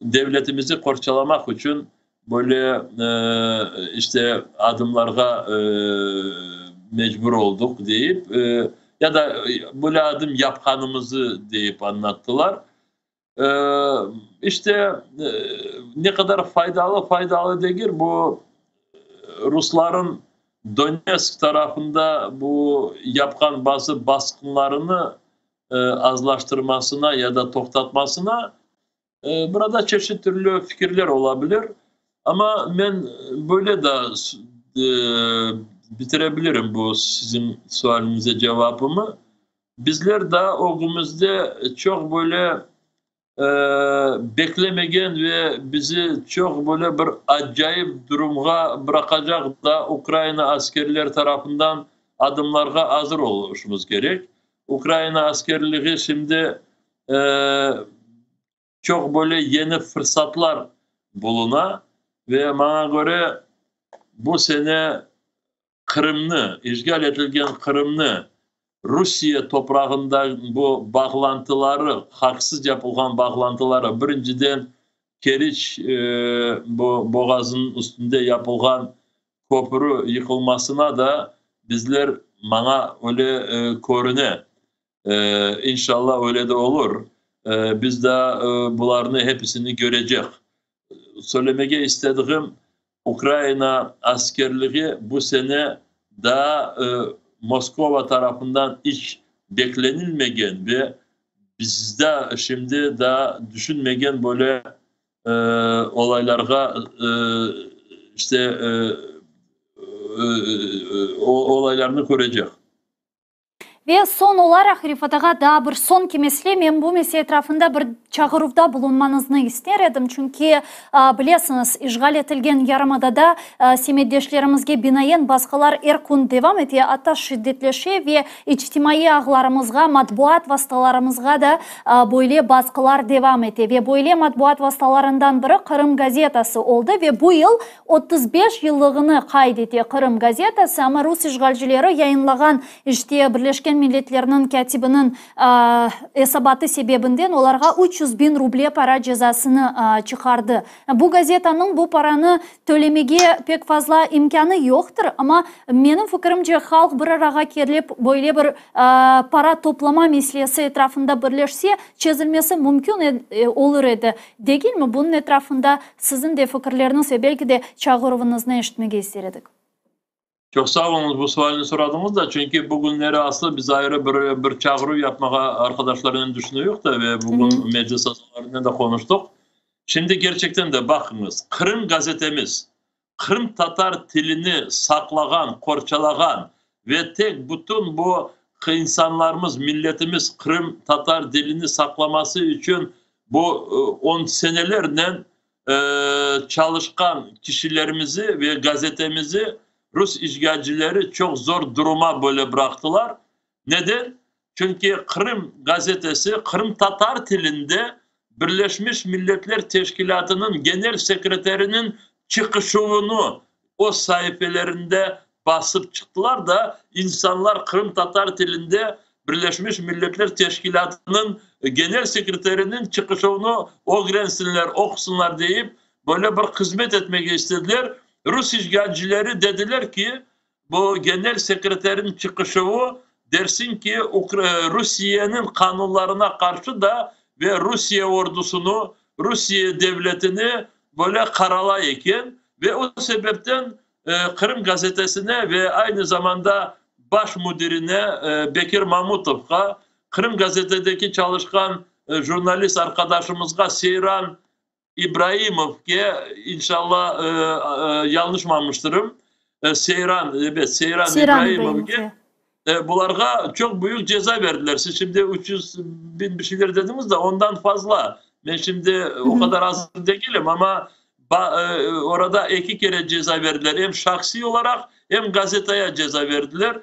[SPEAKER 2] devletimizi korçalamak için böyle işte adımlara mecbur olduk deyip ya da böyle adım yapkanımızı deyip anlattılar. İşte ne kadar faydalı değil bu Rusların Donetsk tarafında bu yapkan bazı baskınlarını azlaştırmasına ya da toktatmasına burada çeşitli türlü fikirler olabilir. Ama ben böyle de bitirebilirim bu sizin sualinize cevabımı. Bizler daha o günümüzde çok böyle beklemegen ve bizi çok böyle bir acayip duruma bırakacak da Ukrayna askerler tarafından adımlara hazır oluşumuz gerek. Ukrayna askerliği şimdi çok böyle yeni fırsatlar buluna ve bana göre bu sene Kırım'ı, işgal edilen Kırım'ı Rusya toprağında bu bağlantıları, haksız yapılan bağlantıları birinciden Keriç bu boğazın üstünde yapılan köprü yıkılmasına da bizler bana öyle korune. İnşallah öyle de olur. Biz de bunların hepsini görecek. Söylemeye istediğim Ukrayna askerliği bu sene daha Moskova tarafından hiç beklenilmegen ve bizde şimdi daha düşünmegen böyle olaylara o olaylarını görecek.
[SPEAKER 1] Ve son olarak Rifat ağa da bir son kemesle men bu mesele etrafında bir çağırıvda bulunmanızı ister edim. Çünkü bilesiniz işgal etilgen Yarımada'da semeddeşlerimizge binaen baskılar erkun devam etiyor. Hatta şiddetleşe ve içtimai ağlarımızga, matbuat vasıtalarımızga da böyle baskılar devam etiyor. Ve böyle matbuat vasıtalarından biri Kırım gazetası oldu ve bu yıl 35 yıllığını kaydediyor Kırım gazetası, ama Rus işgalcileri yayınlagan işte Birleşken Milletler'in katibinin hesabatı sebebinden onlarga 300 bin ruble para cezasını çıkardı. Bu gazetanın bu paranı tölemege pek fazla imkanı yoktur, ama benim fikrimce halk bir araya gelip böyle bir para toplama meselesi etrafında birleşse çözülmesi mümkün olur idi. Değil mi? Bunun etrafında sizin de fikirleriniz ve belki de çağrınızı eşitmege istedik.
[SPEAKER 2] Çok sağ olun bu sualini soradığımızda, çünkü bugünleri aslında biz ayrı bir çağrı yapmaya arkadaşlarının düşünüyoruz da ve bugün meclis asalarından da konuştuk. Şimdi gerçekten de bakınız, Kırım gazetemiz, Kırım Tatar dilini saklagan, korçalagan ve tek bütün bu insanlarımız, milletimiz Kırım Tatar dilini saklaması için bu 10 senelerden çalışkan kişilerimizi ve gazetemizi Rus işgalcileri çok zor duruma böyle bıraktılar. Neden? Çünkü Kırım gazetesi Kırım Tatar dilinde Birleşmiş Milletler Teşkilatı'nın genel sekreterinin çıkışını o sayfelerinde basıp çıktılar da insanlar Kırım Tatar dilinde Birleşmiş Milletler Teşkilatı'nın genel sekreterinin çıkışını öğrensinler, okusunlar deyip böyle bir hizmet etmek istediler. Rus işgalcileri dediler ki bu genel sekreterin çıkışı dersin ki Rusya'nın kanunlarına karşı da ve Rusya ordusunu, Rusya devletini böyle karalayken ve o sebepten Kırım gazetesine ve aynı zamanda baş müdürüne Bekir Mamutov'a, Kırım gazetedeki çalışkan jurnalist arkadaşımızga Seyran İbrahimov'e, inşallah yanlış anlamıştırım. Seyran İbrahimov'e bunlara çok büyük ceza verdiler. Siz şimdi 300 bin bir şeyler dediniz de ondan fazla. Ben şimdi o kadar az değilim ama orada 2 kere ceza verdiler. Hem şahsi olarak hem gazeteye ceza verdiler.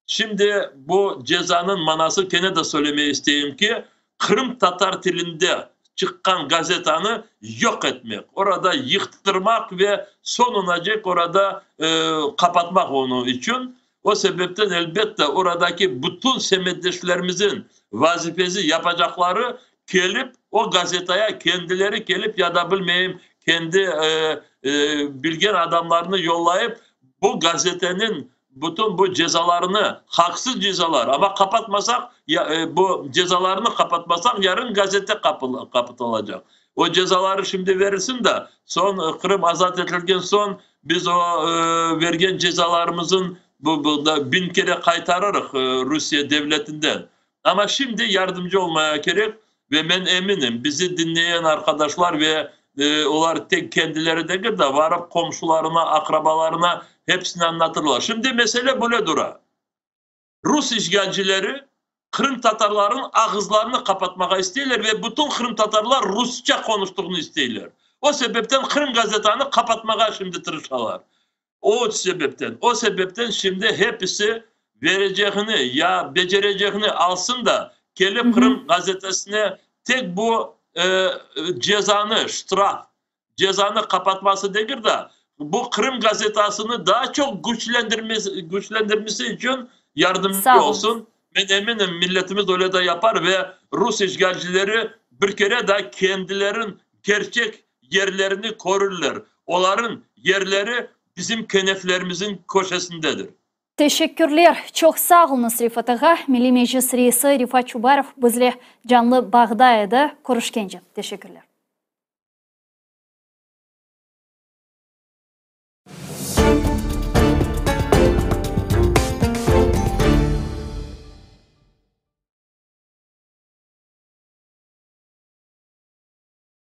[SPEAKER 2] Şimdi bu cezanın manası gene de söylemeyi isteyeyim ki Kırım Tatar dilinde çıkan gazetanı yok etmek, orada yıktırmak ve sonunacak orada kapatmak onu için. O sebepten elbette oradaki bütün semeddeşlerimizin vazifesi yapacakları gelip o gazeteye kendileri gelip ya da bilmeyeyim kendi bilgen adamlarını yollayıp bu gazetenin bütün bu cezalarını, haksız cezalar ama kapatmasak, bu cezalarını kapatmasak yarın gazete kapatılacak. O cezaları şimdi verirsin de son Kırım azat edilgen son biz o vergen cezalarımızın da 1000 kere kaytarırız Rusya devletinden. Ama şimdi yardımcı olmaya gerek ve ben eminim bizi dinleyen arkadaşlar ve onlar tek kendileri değil de varıp komşularına, akrabalarına hepsini anlatırlar. Şimdi mesele böyle dura. Rus işgalcileri Kırım Tatarların ağızlarını kapatmaya istiyorlar ve bütün Kırım Tatarlar Rusça konuştuğunu istiyorlar. O sebepten Kırım gazeteni kapatmaya şimdi tırışıyorlar. O sebepten şimdi hepsi vereceğini ya becereceğini alsın da gelip Kırım gazetesine tek bu cezanı, cezanı kapatması değil de bu Kırım gazetasını daha çok güçlendirmesi için yardımcı olsun. Ben eminim milletimiz öyle de yapar ve Rus işgalcileri bir kere de kendilerinin gerçek yerlerini korurlar. Onların yerleri bizim keneflerimizin köşesindedir.
[SPEAKER 1] Teşekkürler. Çok sağ olun Rifat ağa. Milli Meclis Reisi Rifat Çubarov bizle canlı bağdaydı. Görüşkence. Teşekkürler.